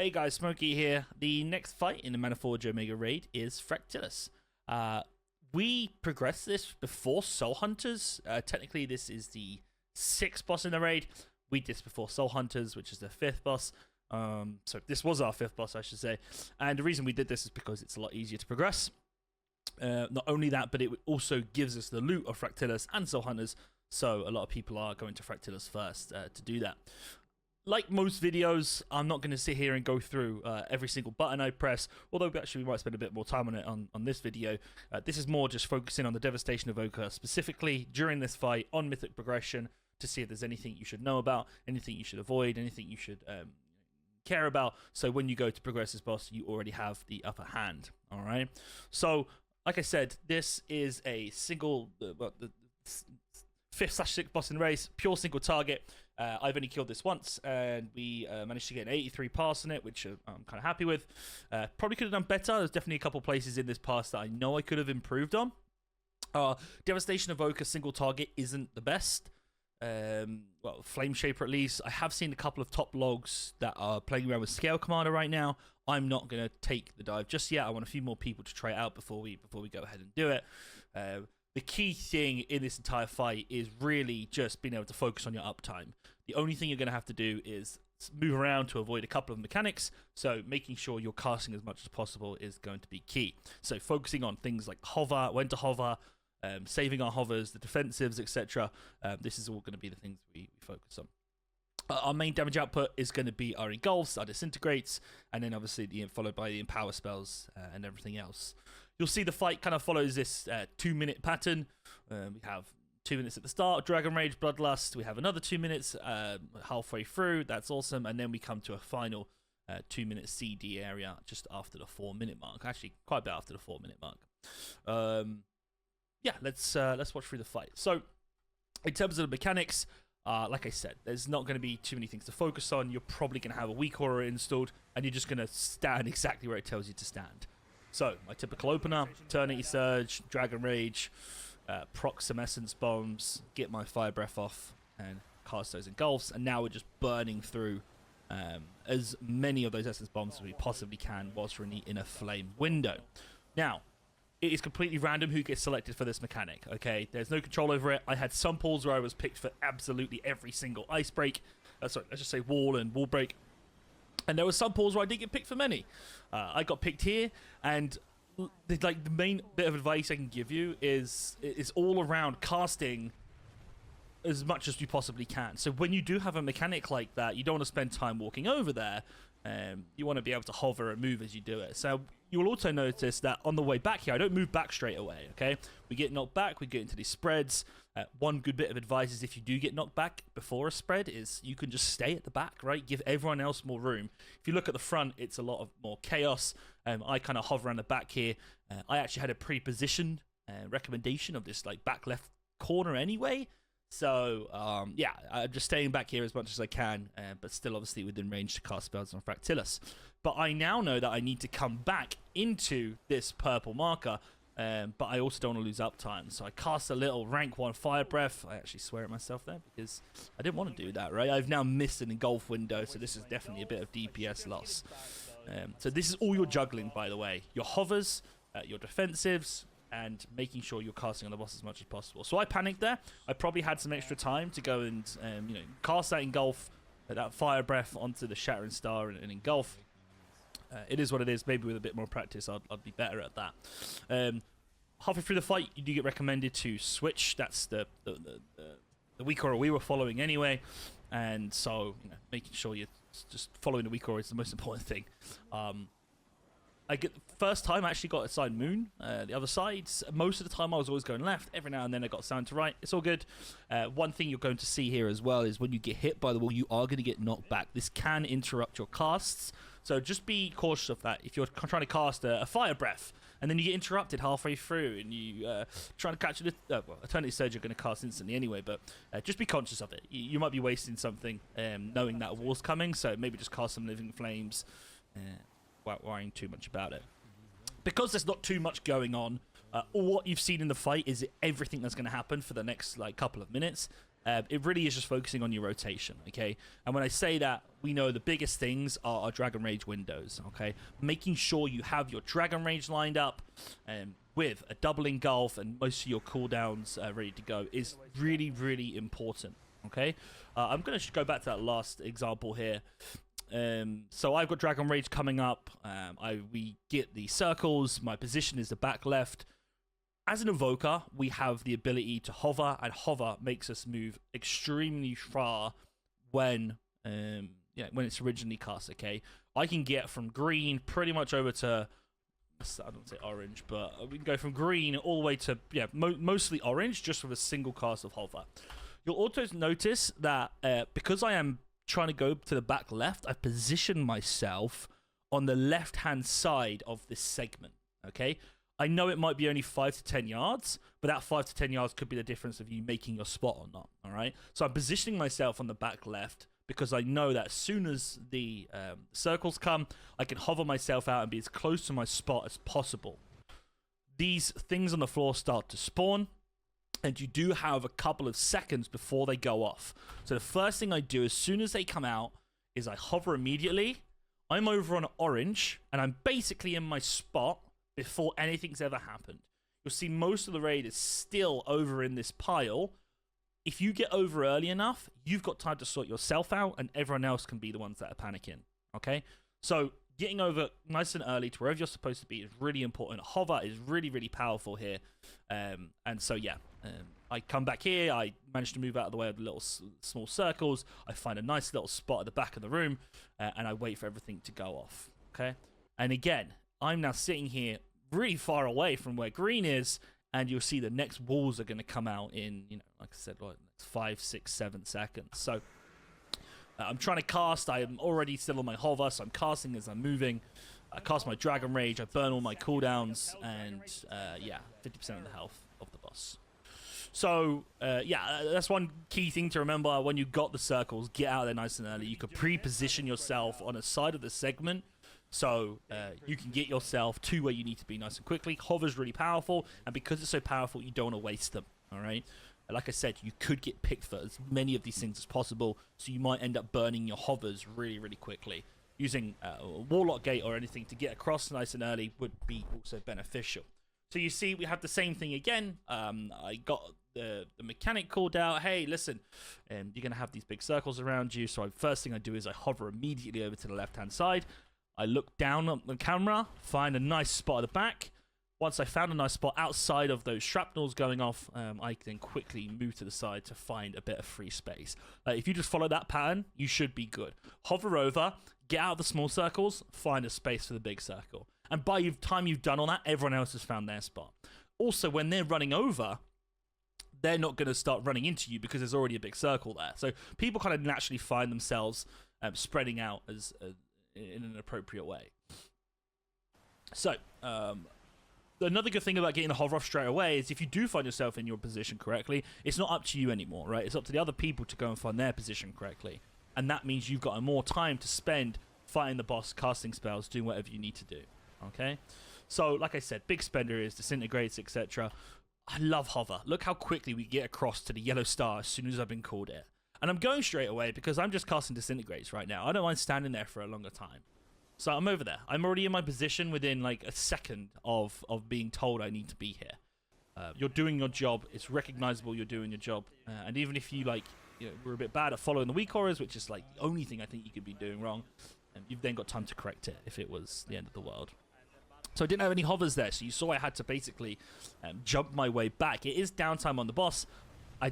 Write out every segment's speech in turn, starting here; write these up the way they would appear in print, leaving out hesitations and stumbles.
Hey guys, Smokey here. The next fight in the Maniforge Omega raid is Fractillus. We progressed this before Soul Hunters. Technically, this is the 6th boss in the raid. We did this before Soul Hunters, which is the 5th boss. So this was our 5th boss, I should say. And the reason we did this is because it's a lot easier to progress. Not only that, but it also gives us the loot of Fractillus and Soul Hunters. So a lot of people are going to Fractillus first to do that. Like most videos, I'm not going to sit here and go through every single button I press, although actually we might spend a bit more time on it on this video. This is more just focusing on the Devastation Evoker, specifically during this fight on Mythic progression, to see if there's anything you should know about, anything you should avoid, anything you should care about, so when you go to progress this boss, you already have the upper hand. Alright, so like I said, this is a single, the 5th/6th boss in the race, pure single target. I've only killed this once, and we managed to get an 83 pass on it, which I'm kind of happy with. Probably could have done better. There's definitely a couple places in this pass that I know I could have improved on. Devastation Evoker single target isn't the best. Well, Flameshaper at least. I have seen a couple of top logs that are playing around with Scale Commander right now. I'm not going to take the dive just yet. I want a few more people to try it out before we go ahead and do it. The key thing in this entire fight is really just being able to focus on your uptime. The only thing you're going to have to do is move around to avoid a couple of mechanics, so making sure you're casting as much as possible is going to be key. So focusing on things like hover, when to hover, saving our hovers, the defensives, etc. This is all going to be the things we focus on. Our main damage output is going to be our engulfs, our disintegrates, and then obviously followed by the empower spells and everything else. You'll see the fight kind of follows this 2-minute pattern. We have 2 minutes at the start, Dragon Rage, Bloodlust. We have another 2 minutes halfway through. That's awesome. And then we come to a final 2-minute CD area just after the 4-minute mark. Actually, quite a bit after the 4-minute mark. Yeah, let's watch through the fight. So, in terms of the mechanics, like I said, there's not going to be too many things to focus on. You're probably going to have a weak aura installed, and you're just going to stand exactly where it tells you to stand. So, my typical opener, Eternity Surge, Dragon Rage, proc some Essence Bombs, get my Fire Breath off, and cast those engulfs. And now we're just burning through as many of those Essence Bombs as we possibly can whilst we're in the inner flame window. Now, it is completely random who gets selected for this mechanic, okay? There's no control over it. I had some pulls where I was picked for absolutely every single ice break. Sorry, let's just say wall and wall break. And there were some pulls where I didn't get picked for many. I got picked here, and the main bit of advice I can give you is all around casting as much as you possibly can. So when you do have a mechanic like that, you don't want to spend time walking over there. You want to be able to hover and move as you do it. So you'll also notice that on the way back here, I don't move back straight away, okay? We get knocked back, we get into these spreads. One good bit of advice is if you do get knocked back before a spread is you can just stay at the back, right? Give everyone else more room. If you look at the front, it's a lot of more chaos. I kind of hover around the back here. I actually had a pre-positioned recommendation of this like back left corner anyway. So, yeah, I'm just staying back here as much as I can, but still obviously within range to cast spells on Fractillus. But I now know that I need to come back into this purple marker, but I also don't want to lose uptime. So I cast a little rank 1 Fire Breath. I actually swear at myself there because I didn't want to do that, right? I've now missed an engulf window, so this is definitely a bit of DPS loss. So this is all your juggling, by the way. Your hovers, your defensives, and making sure you're casting on the boss as much as possible. So I panicked there. I probably had some extra time to go and cast that engulf, that Fire Breath onto the Shattering Star and engulf. It is what it is. Maybe with a bit more practice, I'd be better at that. Halfway through the fight, you do get recommended to switch. That's the weak aura we were following anyway, and so making sure you're just following the weak aura is the most important thing. First time I actually got assigned Moon, the other side. Most of the time I was always going left. Every now and then I got assigned to right. It's all good. One thing you're going to see here as well is when you get hit by the wall, you are going to get knocked back. This can interrupt your casts, so just be cautious of that. If you're trying to cast a Fire Breath and then you get interrupted halfway through and you trying to catch it, well, Eternity Surge you're going to cast instantly anyway, but just be conscious of it. You might be wasting something knowing that a wall's coming, so maybe just cast some Living Flames without worrying too much about it. Because there's not too much going on, all what you've seen in the fight is everything that's going to happen for the next couple of minutes. It really is just focusing on your rotation, okay? And when I say that, we know the biggest things are our Dragon Rage windows, okay? Making sure you have your Dragon Rage lined up with a double engulf and most of your cooldowns ready to go is really, really important, okay? I'm going to go back to that last example here. So I've got Dragon Rage coming up. We get the circles. My position is the back left. As an Evoker, we have the ability to hover, and hover makes us move extremely far when it's originally cast, okay? I can get from green pretty much over to, I don't say orange, but we can go from green all the way to, mostly orange, just with a single cast of hover. You'll also notice that because I am trying to go to the back left, I position myself on the left-hand side of this segment, okay? I know it might be only 5 to 10 yards, but that 5 to 10 yards could be the difference of you making your spot or not, all right? So I'm positioning myself on the back left because I know that as soon as the circles come, I can hover myself out and be as close to my spot as possible. These things on the floor start to spawn, and you do have a couple of seconds before they go off. So the first thing I do as soon as they come out is I hover immediately. I'm over on orange, and I'm basically in my spot before anything's ever happened. You'll see most of the raid is still over in this pile. If you get over early enough, you've got time to sort yourself out, and everyone else can be the ones that are panicking, okay? So getting over nice and early to wherever you're supposed to be is really important. Hover is really, really powerful here. And so, I come back here. I manage to move out of the way of the little small circles. I find a nice little spot at the back of the room, and I wait for everything to go off, okay? And again, I'm now sitting here really far away from where green is, and you'll see the next walls are going to come out in, like I said, like 5, 6, 7 seconds. So I'm trying to cast. I am already still on my hover, so I'm casting as I'm moving. I cast my Dragon Rage. I burn all my cooldowns, and 50% of the health of the boss. So, that's one key thing to remember. When you got the circles, get out there nice and early. You could pre-position yourself on a side of the segment, so you can get yourself to where you need to be nice and quickly. Hover's really powerful, and because it's so powerful, you don't want to waste them, all right? Like I said, you could get picked for as many of these things as possible, so you might end up burning your hovers really, really quickly. Using a Warlock Gate or anything to get across nice and early would be also beneficial. So you see, we have the same thing again. I got the mechanic called out. Hey, listen, you're going to have these big circles around you, so first thing I do is I hover immediately over to the left-hand side. I look down on the camera, find a nice spot at the back. Once I found a nice spot outside of those shrapnels going off, I then quickly move to the side to find a bit of free space. If you just follow that pattern, you should be good. Hover over, get out of the small circles, find a space for the big circle. And by the time you've done all that, everyone else has found their spot. Also, when they're running over, they're not going to start running into you because there's already a big circle there. So people kind of naturally find themselves spreading out as in an appropriate way. So, another good thing about getting the hover off straight away is if you do find yourself in your position correctly, it's not up to you anymore, right? It's up to the other people to go and find their position correctly. And that means you've got more time to spend fighting the boss, casting spells, doing whatever you need to do, okay? So, like I said, big spender is disintegrates, etc. I love hover. Look how quickly we get across to the yellow star as soon as I've been called it. And I'm going straight away because I'm just casting disintegrates right now. I don't mind standing there for a longer time. So I'm over there. I'm already in my position within like a second of being told I need to be here. You're doing your job. It's recognizable you're doing your job. And even if you were a bit bad at following the weak auras, which is like the only thing I think you could be doing wrong, you've then got time to correct it if it was the end of the world. So I didn't have any hovers there, so you saw I had to basically jump my way back. It is downtime on the boss.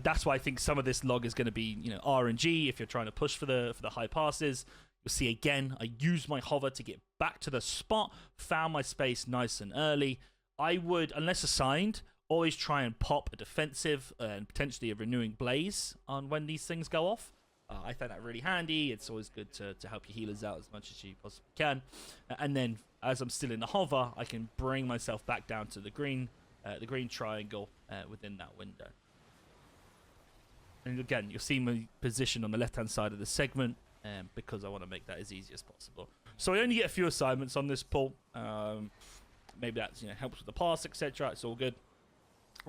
That's why I think some of this log is going to be, RNG if you're trying to push for the high passes. You'll see again, I used my hover to get back to the spot, found my space nice and early. I would, unless assigned, always try and pop a defensive and potentially a renewing blaze on when these things go off. I find that really handy. It's always good to help your healers out as much as you possibly can. And then, as I'm still in the hover, I can bring myself back down to the green triangle within that window. And again, you'll see my position on the left-hand side of the segment because I want to make that as easy as possible. So I only get a few assignments on this pull. Maybe that helps with the pass, etc. It's all good.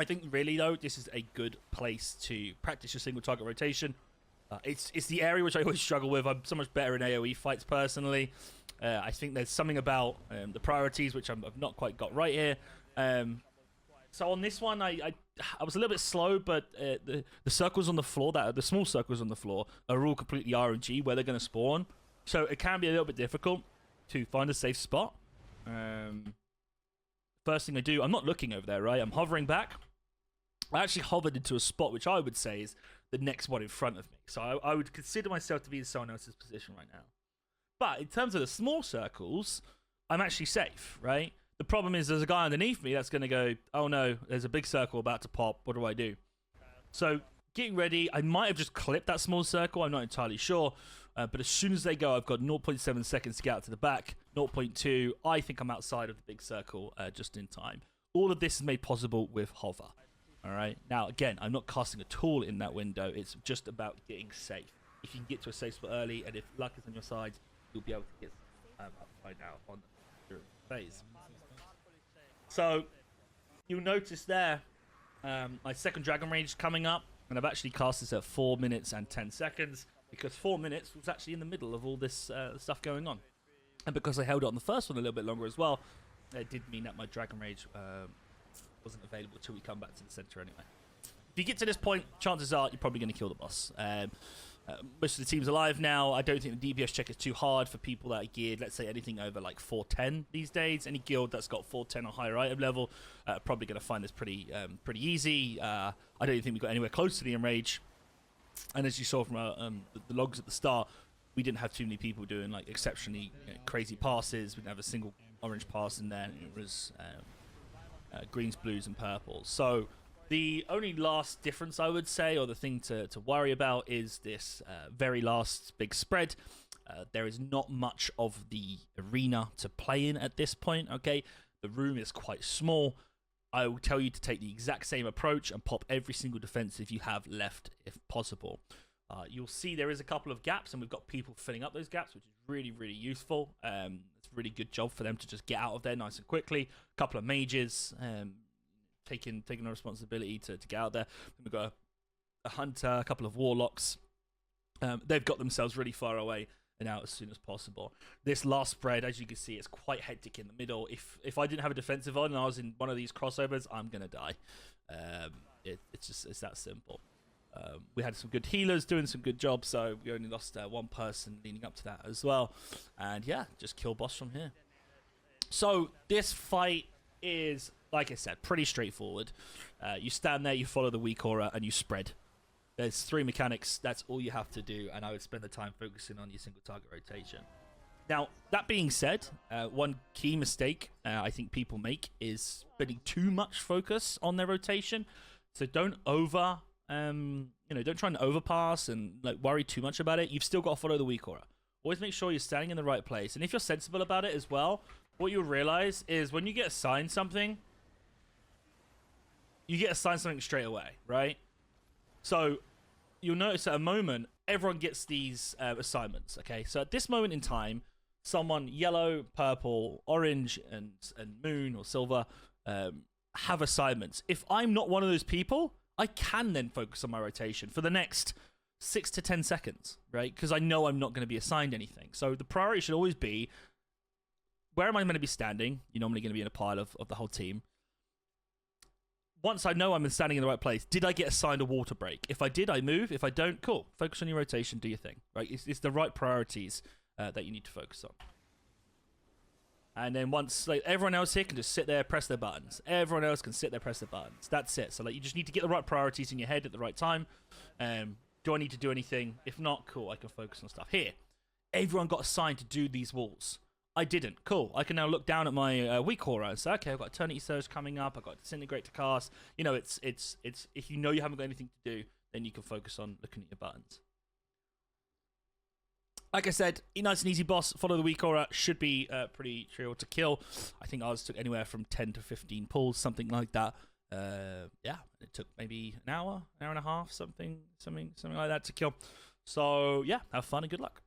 I think really though, this is a good place to practice your single target rotation. It's the area which I always struggle with. I'm so much better in AoE fights personally. I think there's something about the priorities which I've not quite got right here. So on this one, I was a little bit slow, but the circles on the floor, the small circles on the floor, are all completely RNG where they're going to spawn. So it can be a little bit difficult to find a safe spot. First thing I do, I'm not looking over there, right? I'm hovering back. I actually hovered into a spot which I would say is the next one in front of me. So I would consider myself to be in someone else's position right now. But in terms of the small circles, I'm actually safe, right? The problem is there's a guy underneath me that's going to go, oh no, there's a big circle about to pop. What do I do? So getting ready, I might have just clipped that small circle. I'm not entirely sure. But as soon as they go, I've got 0.7 seconds to get out to the back. 0.2, I think I'm outside of the big circle just in time. All of this is made possible with hover. All right. Now, again, I'm not casting a tool in that window. It's just about getting safe. If you can get to a safe spot early, and if luck is on your side, you'll be able to get up right now on the phase. So you'll notice there, my second Dragon Rage coming up, and I've actually cast this at 4 minutes and 10 seconds because 4 minutes was actually in the middle of all this stuff going on, and because I held it on the first one a little bit longer as well, it did mean that my Dragon Rage wasn't available until we come back to the center anyway. If you get to this point, chances are you're probably going to kill the boss. Most of the team's alive now. I don't think the DPS check is too hard for people that are geared, let's say, anything over like 410 these days. Any guild that's got 410 or higher item level probably going to find this pretty easy. I don't even think we got anywhere close to the enrage. And as you saw from the logs at the start, we didn't have too many people doing like exceptionally crazy passes. We didn't have a single orange pass in there. It was greens, blues, and purples. So the only last difference I would say, or the thing to worry about, is this very last big spread. There is not much of the arena to play in at this point, okay? The room is quite small. I will tell you to take the exact same approach and pop every single defensive you have left if possible. You'll see there is a couple of gaps, and we've got people filling up those gaps, which is really, really useful. It's a really good job for them to just get out of there nice and quickly. A couple of mages taking the responsibility to get out there. We've got a hunter, a couple of warlocks. They've got themselves really far away and out as soon as possible. This last spread, as you can see, is quite hectic in the middle. If I didn't have a defensive on and I was in one of these crossovers, I'm going to die. It's that simple. We had some good healers doing some good jobs, so we only lost one person leading up to that as well. And yeah, just kill boss from here. So this fight is, like I said, pretty straightforward. You stand there, you follow the weak aura, and you spread. There's 3 mechanics. That's all you have to do, and I would spend the time focusing on your single target rotation. Now, that being said, one key mistake I think people make is putting too much focus on their rotation. So don't don't try and overpass and like worry too much about it. You've still got to follow the weak aura. Always make sure you're standing in the right place, and if you're sensible about it as well, what you'll realize is when you get assigned something, you get assigned something straight away, right? So you'll notice at a moment, everyone gets these assignments, okay? So at this moment in time, someone yellow, purple, orange, and moon or silver have assignments. If I'm not one of those people, I can then focus on my rotation for the next 6 to 10 seconds, right? Because I know I'm not going to be assigned anything. So the priority should always be, where am I going to be standing? You're normally going to be in a pile of the whole team. Once I know I'm standing in the right place, did I get assigned a water break? If I did, I move. If I don't, cool. Focus on your rotation, do your thing, right? It's the right priorities that you need to focus on. And then once, like, everyone else here can just sit there, press their buttons. Everyone else can sit there, press their buttons. That's it. So like, you just need to get the right priorities in your head at the right time. Do I need to do anything? If not, cool, I can focus on stuff. Here, everyone got assigned to do these walls. I didn't. Cool. I can now look down at my weak aura and say, okay, I've got Eternity Surge coming up. I've got Disintegrate to cast. You know, it's if you know you haven't got anything to do, then you can focus on looking at your buttons. Like I said, nice and easy boss. Follow the weak aura. Should be pretty trivial to kill. I think ours took anywhere from 10 to 15 pulls, something like that. Yeah, it took maybe an hour and a half, something like that to kill. So yeah, have fun and good luck.